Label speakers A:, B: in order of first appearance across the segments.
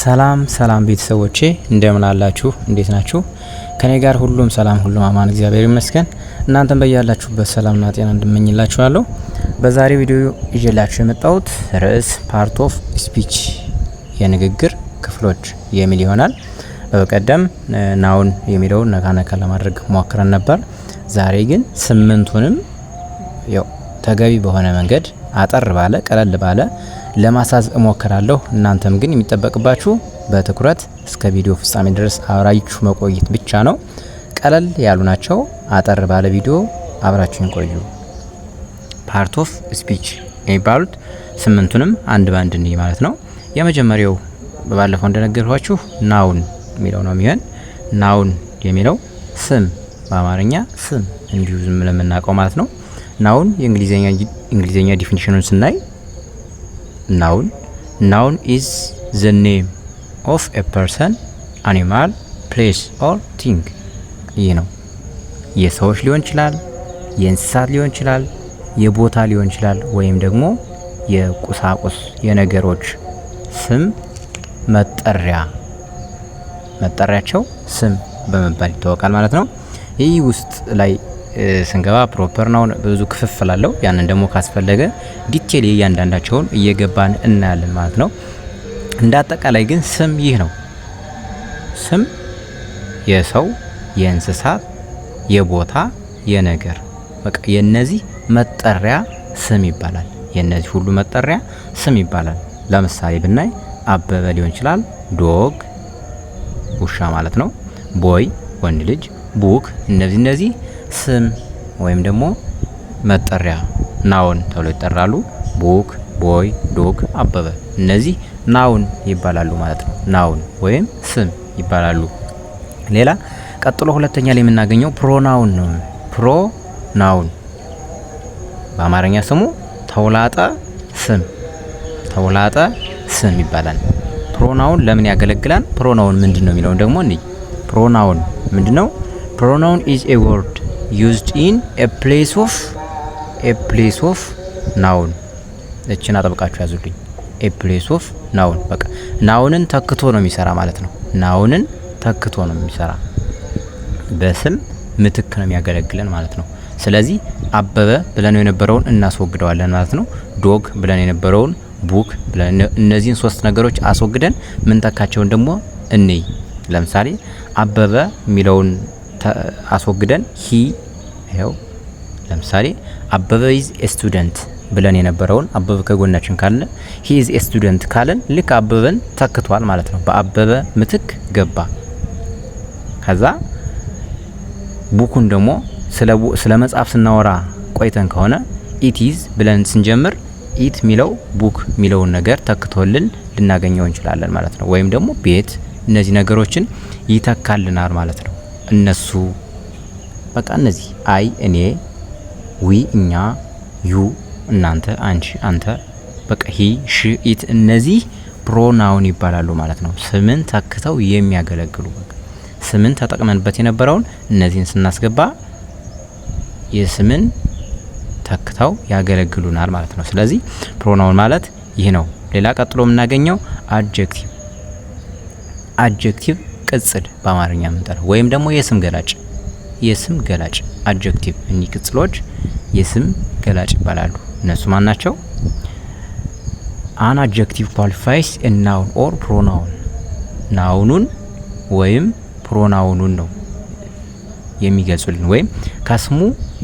A: ሰላም ሰላም ቤተሰቦቼ እንደምን አላችሁ? እንዴት ናችሁ? ከኔ ጋር ሁሉም ሰላም ሁሉም አማን እግዚአብሔር ይመስገን። እናንተም በያላችሁበት ሰላምና ጤና እንድመኝላችኋለሁ። በዛሬ ቪዲዮ ይዤላችሁ የመጣሁት ርዕስ ፓርት ኦፍ ስፒች የንግግር ክፍሎች የሚል ይሆናል። በቀደም ናውን የሚለውን ነካ ለማድረግ ሞክረን ነበር። ዛሬ ግን ስምንቱንም ያው ተገቢ በሆነ መንገድ አጠር ባለ ቀለል ባለ ለማሳዝ እሞክራለሁ። እናንተም ግን የሚጠበቅባችሁ በትኩረት እስከ ቪዲዮ ፍጻሜ ድረስ አብራችሁ መቆየት ብቻ ነው። ቀለል ያሉ ናቸው። አጠር ባለ ቪዲዮ አብራችሁን ቆዩ። ፓርት ኦፍ ስፒች የሚባሉት ስምንቱንም አንድ ባንድ እንይ ማለት ነው። የመጀመሪያው ባለፈው እንደነገርኳችሁ ናውን የሚለው ነው የሚሆን። ናውን የሚለው ስም፣ በአማርኛ ስም እንዲሁ ዝም ለምናውቀው ማለት ነው። ናውን የእንግሊዘኛ ዲፊኒሽኑን ስናይ ናውን ኢዝ ዘ ኔም ኦፍ ኤ ፐርሰን አኒማል ፕሌስ ኦር ቲንግ። ይህ ነው የሰዎች ሊሆን ይችላል፣ የእንስሳት ሊሆን ይችላል፣ የቦታ ሊሆን ይችላል፣ ወይም ደግሞ የቁሳቁስ የነገሮች ስም መጠሪያቸው ስም በመባል ይታወቃል ማለት ነው። ይህ ውስጥ ላይ ስንገባ ፕሮፐር ናውን ብዙ ክፍፍል አለው። ያንን ደግሞ ካስፈለገ ዲቴል እያንዳንዳቸውን እየገባን እናያለን ማለት ነው። እንደ አጠቃላይ ግን ስም ይህ ነው። ስም የሰው፣ የእንስሳት፣ የቦታ፣ የነገር በቃ የነዚህ መጠሪያ ስም ይባላል። የነዚህ ሁሉ መጠሪያ ስም ይባላል። ለምሳሌ ብናይ አበበ ሊሆን ይችላል፣ ዶግ ውሻ ማለት ነው፣ ቦይ ወንድ ልጅ፣ ቡክ እነዚህ ስም ወይም ደግሞ መጠሪያ ናውን ተብለው ይጠራሉ። ቡክ፣ ቦይ፣ ዶግ፣ አበበ እነዚህ ናውን ይባላሉ ማለት ነው። ናውን ወይም ስም ይባላሉ። ሌላ ቀጥሎ ሁለተኛ ላይ የምናገኘው ፕሮናውን ነው። ፕሮናውን በአማርኛ ስሙ ተውላጠ ስም ይባላል። ፕሮናውን ለምን ያገለግላል? ፕሮናውን ምንድነው የሚለው ደግሞ እንይ። ፕሮናውን ምንድነው? ፕሮናውን ኢዝ ኤ ወርድ used in a place of noun። እቺን አጥብቃችሁ ያዙልኝ። a place of noun በቃ ናውንን ተክቶ ነው የሚሰራ ማለት ነው። ናውንን ተክቶ ነው የሚሰራ፣ በስም ምትክ ነው የሚያገለግለን ማለት ነው። ስለዚህ አበበ ብለን የነበረውን እናስወግደዋለን ማለት ነው። ዶግ ብለን የነበረውን ቡክ ብለን እነዚህን ሶስት ነገሮች አስወግደን ምን ተካቸውን ደግሞ እንይ። ለምሳሌ አበበ የሚለውን አስወግደን ይሄው ለምሳሌ አበበ ኢዝ ኤ ስቱደንት ብለን የነበረውን አበበ ከጎናችን ካለ ሂ ኢዝ ኤ ስቱደንት ካለን ልክ አበበን ተክቷል ማለት ነው። በአበበ ምትክ ገባ። ከዛ ቡኩን ደግሞ ስለ መጽሐፍ ስናወራ ቆይተን ከሆነ ኢት ኢዝ ብለን ስንጀምር ኢት ሚለው ቡክ ሚለውን ነገር ተክቶልን ልናገኘው እንችላለን ማለት ነው። ወይም ደግሞ ቤት እነዚህ ነገሮችን ይተካልናል ማለት ነው። እነሱ በቃ እነዚህ አይ እኔ፣ ዊ እኛ፣ ዩ እናንተ፣ አንቺ አንተ፣ በቃ ሂ ሺ ኢት እነዚህ ፕሮናውን ይባላሉ ማለት ነው። ስምን ተክተው የሚያገለግሉ በቃ ስምን ተጠቅመንበት የነበረውን እነዚህን ስናስገባ የስምን ተክተው ያገለግሉናል ማለት ነው። ስለዚህ ፕሮናውን ማለት ይህ ነው። ሌላ ቀጥሎ የምናገኘው አድጀክቲቭ ቅጽል በአማርኛ የምንጠራው ወይም ደግሞ የስም ገላጭ አድጀክቲቭ። እኒህ ቅጽሎች የስም ገላጭ ይባላሉ። እነሱ ማን ናቸው? አን አድጀክቲቭ ኳሊፋይስ ኤ ናውን ኦር ፕሮናውን። ናውኑን ወይም ፕሮናውኑን ነው የሚገልጹልን፣ ወይም ከስሙ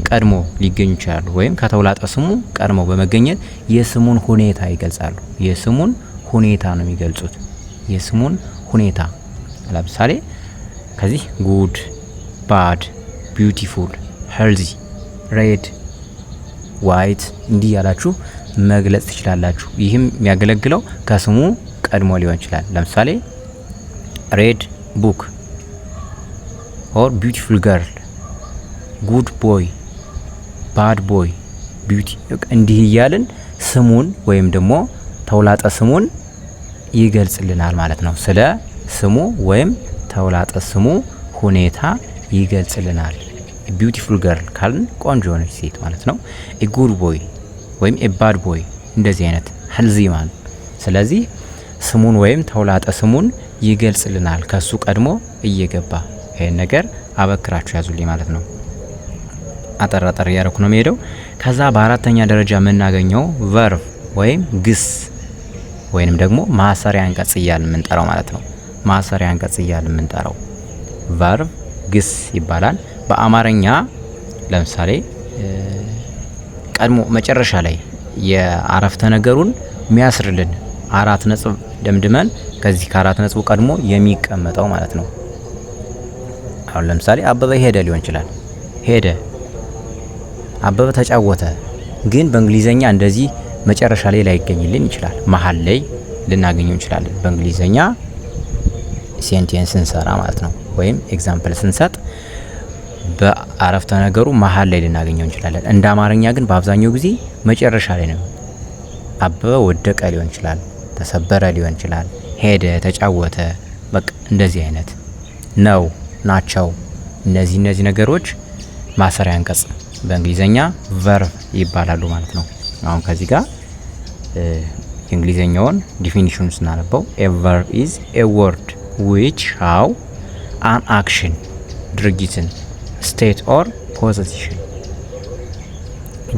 A: ቀድሞ ሊገኙ ይችላሉ፣ ወይም ከተውላጠ ስሙ ቀድሞ በመገኘት የስሙን ሁኔታ ይገልጻሉ። የስሙን ሁኔታ ነው የሚገልጹት። የስሙን ሁኔታ ለምሳሌ ከዚህ ጉድ፣ ባድ፣ ቢዩቲፉል፣ ሄልዚ፣ ሬድ፣ ዋይት እንዲህ ያላችሁ መግለጽ ትችላላችሁ። ይህም የሚያገለግለው ከስሙ ቀድሞ ሊሆን ይችላል። ለምሳሌ ሬድ ቡክ ኦር ቢዩቲፉል ገርል፣ ጉድ ቦይ፣ ባድ ቦይ፣ ቢዩቲ እንዲህ እያልን ስሙን ወይም ደግሞ ተውላጠ ስሙን ይገልጽልናል ማለት ነው። ስለ ስሙ ወይም ተውላጠ ስሙ ሁኔታ ይገልጽልናል። ቢዩቲፉል ገርል ካልን ቆንጆ የሆነች ሴት ማለት ነው። ጉድ ቦይ ወይም ባድ ቦይ እንደዚህ አይነት ሄልዚ ማን። ስለዚህ ስሙን ወይም ተውላጠ ስሙን ይገልጽልናል ከሱ ቀድሞ እየገባ። ይሄን ነገር አበክራችሁ ያዙልኝ ማለት ነው። አጠር እያደረኩ ነው የሚሄደው። ከዛ በአራተኛ ደረጃ የምናገኘው ቨርብ ወይም ግስ ወይንም ደግሞ ማሰሪያ አንቀጽ እያልን የምንጠራው ማለት ነው። ማሰሪያ አንቀጽ እያልን የምንጠራው ቨርብ ግስ ይባላል። በአማርኛ ለምሳሌ ቀድሞ መጨረሻ ላይ የአረፍተ ነገሩን የሚያስርልን 4 ነጥብ ደምድመን ከዚህ ከ4 ነጥቡ ቀድሞ የሚቀመጠው ማለት ነው። አሁን ለምሳሌ አበበ ሄደ ሊሆን ይችላል። ሄደ፣ አበበ ተጫወተ። ግን በእንግሊዘኛ እንደዚህ መጨረሻ ላይ ላይገኝልን ይችላል። መሀል ላይ ልናገኘው እንችላለን። በእንግሊዘኛ ሴንቴንስ ስንሰራ ማለት ነው፣ ወይም ኤግዛምፕል ስንሰጥ በአረፍተ ነገሩ መሀል ላይ ልናገኘው እንችላለን። እንደ አማርኛ ግን በአብዛኛው ጊዜ መጨረሻ ላይ ነው። አበበ ወደቀ ሊሆን ይችላል፣ ተሰበረ ሊሆን ይችላል፣ ሄደ፣ ተጫወተ፣ በቃ እንደዚህ አይነት ነው ናቸው። እነዚህ ነገሮች ማሰሪያ አንቀጽ በእንግሊዘኛ ቨርብ ይባላሉ ማለት ነው። አሁን ከዚህ ጋር የእንግሊዘኛውን ዲፊኒሽኑን ስናነበው a verb is a word which how an action ድርጊትን state or position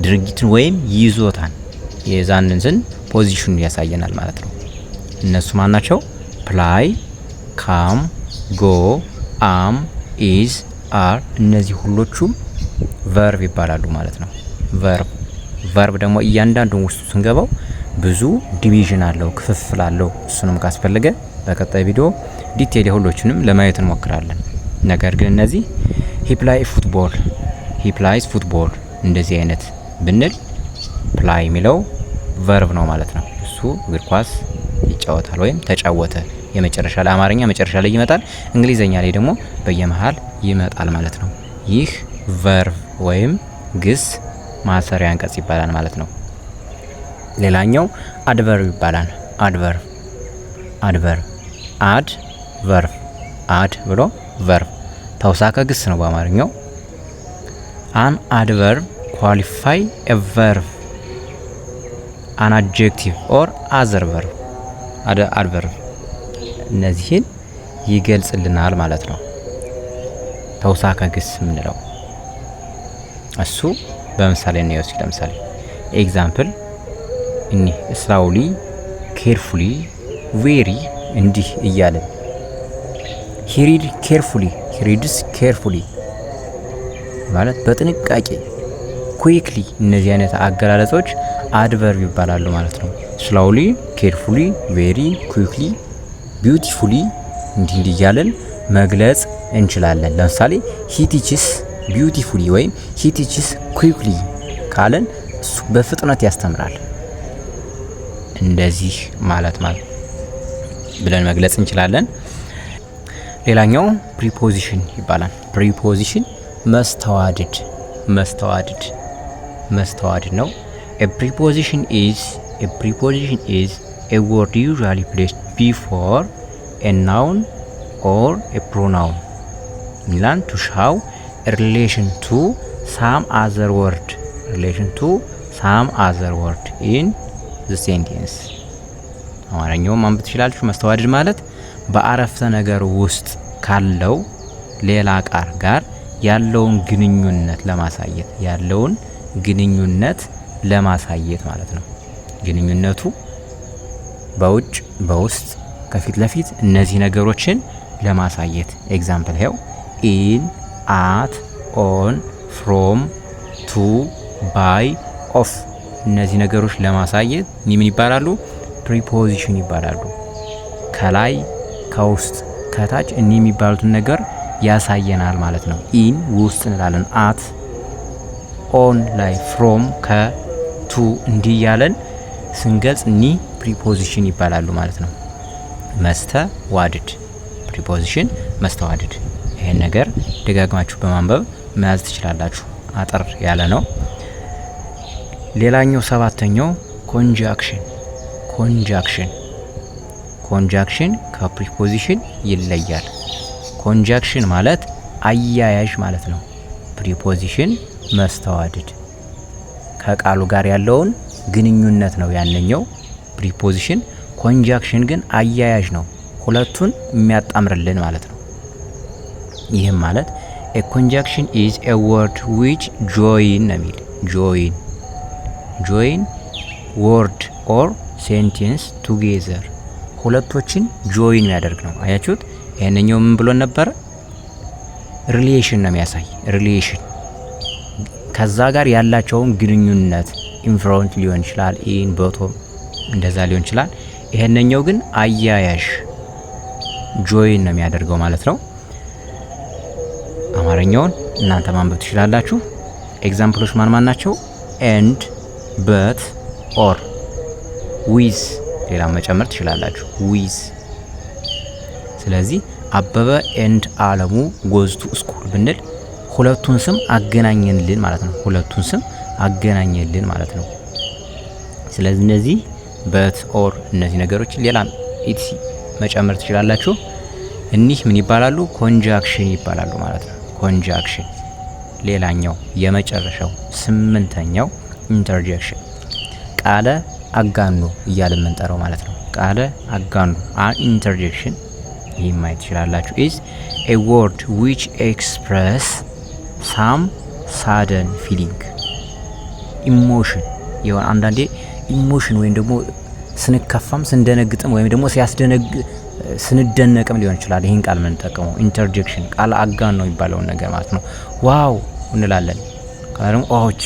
A: ድርጊትን ወይም ይዞታን የዛንን ፖዚሽን ያሳየናል ማለት ነው። እነሱ ማን ናቸው? ፕላይ፣ ካም፣ ጎ፣ አም፣ ኢዝ፣ አር እነዚህ ሁሎቹም ቨርብ ይባላሉ ማለት ነው። ቨርብ ደግሞ እያንዳንዱን ውስጡ ስንገባው ብዙ ዲቪዥን አለው፣ ክፍፍል አለው። እሱንም ካስፈለገ በቀጣይ ቪዲዮ ዲቴል የሁሎቹንም ለማየት እንሞክራለን። ነገር ግን እነዚህ ሂ ፕላይስ ፉትቦል እንደዚህ አይነት ብንል ፕላይ የሚለው ቨርብ ነው ማለት ነው። እሱ እግር ኳስ ይጫወታል ወይም ተጫወተ። የመጨረሻ ላይ አማርኛ መጨረሻ ላይ ይመጣል፣ እንግሊዘኛ ላይ ደግሞ በየመሃል ይመጣል ማለት ነው። ይህ ቨርብ ወይም ግስ ማሰሪያ አንቀጽ ይባላል ማለት ነው። ሌላኛው አድቨርብ ይባላል። አድ ቨርብ፣ አድ ብሎ ቨርብ ተውሳከ ግስ ነው በአማርኛው። አን አድቨርብ ኳሊፋይ ኤ ቨርብ አን አድጀክቲቭ ኦር አዘር ቨርብ። አድቨርብ እነዚህን ይገልጽልናል ማለት ነው። ተውሳከ ግስ የምንለው እሱ በምሳሌ ነው ይወስድ። ለምሳሌ ኤግዛምፕል እኒህ ስላውሊ፣ ኬርፉሊ፣ ቬሪ እንዲህ እያለን ሂሪድ ኬርፉሊ፣ ሂሪድስ ኬርፉሊ ማለት በጥንቃቄ ኩዊክሊ። እነዚህ አይነት አገላለጾች አድቨርብ ይባላሉ ማለት ነው። ስላውሊ፣ ኬርፉሊ፣ ቬሪ፣ ኩዊክሊ፣ ቢዩቲፉሊ እንዲህ እያለን መግለጽ እንችላለን። ለምሳሌ ሂ ቲችስ ቢዩቲፉሊ ወይም ሂ ቲችስ ኩዊክሊ ካለን እሱ በፍጥነት ያስተምራል። እንደዚህ ማለት ብለን መግለጽ እንችላለን። ሌላኛው ፕሪፖዚሽን ይባላል። ፕሪፖዚሽን መስተዋድድ ነው። a preposition is a word usually placed before a noun or a pronoun milan to show a relation to some other word in the sentence። አማርኛው ማንበብ ትችላላችሁ። መስተዋድድ ማለት በአረፍተ ነገር ውስጥ ካለው ሌላ ቃል ጋር ያለውን ግንኙነት ለማሳየት ማለት ነው። ግንኙነቱ በውጭ በውስጥ ከፊት ለፊት እነዚህ ነገሮችን ለማሳየት ኤግዛምፕል ሄው ኢን፣ አት፣ ኦን፣ ፍሮም፣ ቱ፣ ባይ፣ ኦፍ እነዚህ ነገሮች ለማሳየት ምን ይባላሉ? ፕሪፖዚሽን ይባላሉ። ከላይ ከውስጥ ከታች እኒ የሚባሉትን ነገር ያሳየናል ማለት ነው። ኢን ውስጥ እንላለን፣ አት ኦን ላይ፣ ፍሮም ከቱ እንዲህ ያለን ስንገልጽ እኒ ፕሪፖዚሽን ይባላሉ ማለት ነው። መስተዋድድ ፕሪፖዚሽን መስተዋድድ። ይሄን ነገር ደጋግማችሁ በማንበብ መያዝ ትችላላችሁ። አጠር ያለ ነው። ሌላኛው ሰባተኛው ኮንጃክሽን ከፕሪፖዚሽን ይለያል። ኮንጃክሽን ማለት አያያዥ ማለት ነው። ፕሪፖዚሽን መስተዋድድ ከቃሉ ጋር ያለውን ግንኙነት ነው ያንኛው ፕሪፖዚሽን። ኮንጃክሽን ግን አያያዥ ነው፣ ሁለቱን የሚያጣምርልን ማለት ነው። ይህም ማለት a conjunction is a word which join ነው የሚል join word or sentence together ሁለቶችን ጆይን የሚያደርግ ነው። አያችሁት? ይሄንኛው ምን ብሎ ነበር? ሪሌሽን ነው የሚያሳይ። ሪሌሽን ከዛ ጋር ያላቸውን ግንኙነት ኢንፍሮንት ሊሆን ይችላል፣ ኢን ቦቶም እንደዛ ሊሆን ይችላል። ይሄንኛው ግን አያያዥ ጆይን ነው የሚያደርገው ማለት ነው። አማርኛውን እናንተ ማንበብ ትችላላችሁ። ኤግዛምፕሎች ማን ናቸው? ኤንድ፣ በት፣ ኦር፣ ዊዝ ሌላ መጨመር ትችላላችሁ። ዊዝ። ስለዚህ አበበ ኤንድ አለሙ ጎዝቱ ስኩል ብንል ሁለቱን ስም አገናኘንልን ማለት ነው። ሁለቱን ስም አገናኘልን ማለት ነው። ስለዚህ እነዚህ በት፣ ኦር እነዚህ ነገሮች ሌላ ኢትሲ መጨመር ትችላላችሁ። እኒህ ምን ይባላሉ? ኮንጃክሽን ይባላሉ ማለት ነው። ኮንጃክሽን። ሌላኛው የመጨረሻው 8ኛው ኢንተርጀክሽን፣ ቃለ አጋኖ እያለ የምንጠራው ማለት ነው። ቃለ አጋኖ ኢንተርጀክሽን ይህ ማየት ትችላላችሁ። ኢዝ ኤ ወርድ ዊች ኤክስፕረስ ሳም ሳደን ፊሊንግ ኢሞሽን የሆነ አንዳንዴ ኢሞሽን ወይም ደግሞ ስንከፋም ስንደነግጥም ወይም ደግሞ ስንደነቅም ሊሆን ይችላል። ይህን ቃል የምንጠቀመው ኢንተርጀክሽን ቃል አጋኖ ነው የሚባለውን ነገር ማለት ነው። ዋው እንላለን። ካለም ኦች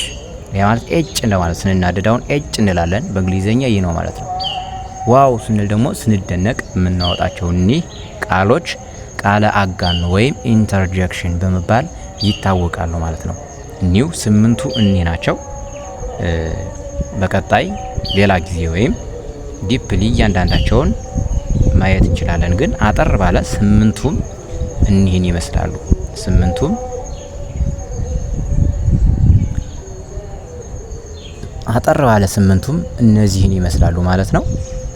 A: ያ ማለት ኤጭ እንደማለት ስንናደዳውን ኤጭ እንላለን። በእንግሊዘኛ ይህ ነው ማለት ነው። ዋው ስንል ደግሞ ስንደነቅ የምናወጣቸው እኒህ ቃሎች ቃለ አጋኖ ወይም ኢንተርጀክሽን በመባል ይታወቃሉ ማለት ነው። እኒው 8ቱ እኒህ ናቸው። በቀጣይ ሌላ ጊዜ ወይም ዲፕሊ እያንዳንዳቸውን ማየት እንችላለን። ግን አጠር ባለ 8ቱም እኒህን ይመስላሉ። 8ቱም አጠር ባለ 8ቱም እነዚህን ይመስላሉ ማለት ነው።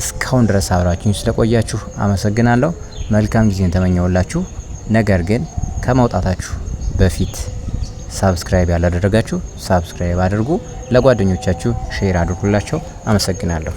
A: እስካሁን ድረስ አብራችሁኝ ስለቆያችሁ አመሰግናለሁ። መልካም ጊዜን ተመኘውላችሁ። ነገር ግን ከመውጣታችሁ በፊት ሳብስክራይብ ያላደረጋችሁ ሳብስክራይብ አድርጉ። ለጓደኞቻችሁ ሼር አድርጉላቸው። አመሰግናለሁ።